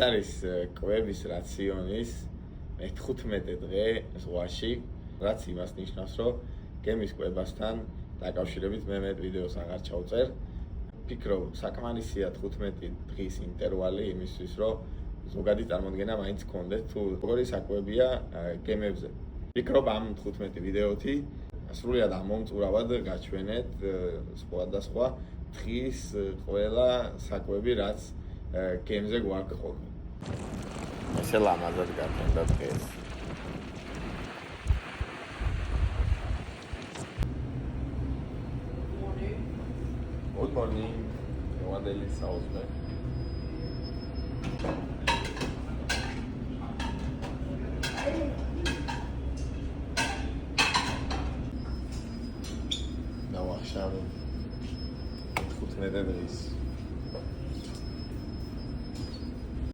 არის კვების რაციონის მე-15 დღე ზღვაში, რაც იმას ნიშნავს, რომ გემის კვებასთან დაკავშირებით მე მეტ ვიდეოს აღარ ჩავწერ. ვფიქრობ, საკმარისია 15 დღის ინტერვალი იმისთვის, რომ ზოგადი წარმოდგენა მაინც გქონდეთ თუ როგორი საკვებია გემებზე. ვფიქრობ, ამ 15 ვიდეოთი სრულიად ამომწურავად გაჩვენეთ სხვადასხვა დღის ყველა საკვები, რაც გემზე გვაქვს ხოლმე. ესე ლამაზად გაქენდა დღეს. Good morning. One daily sauce, man. עכשיו 15 დღის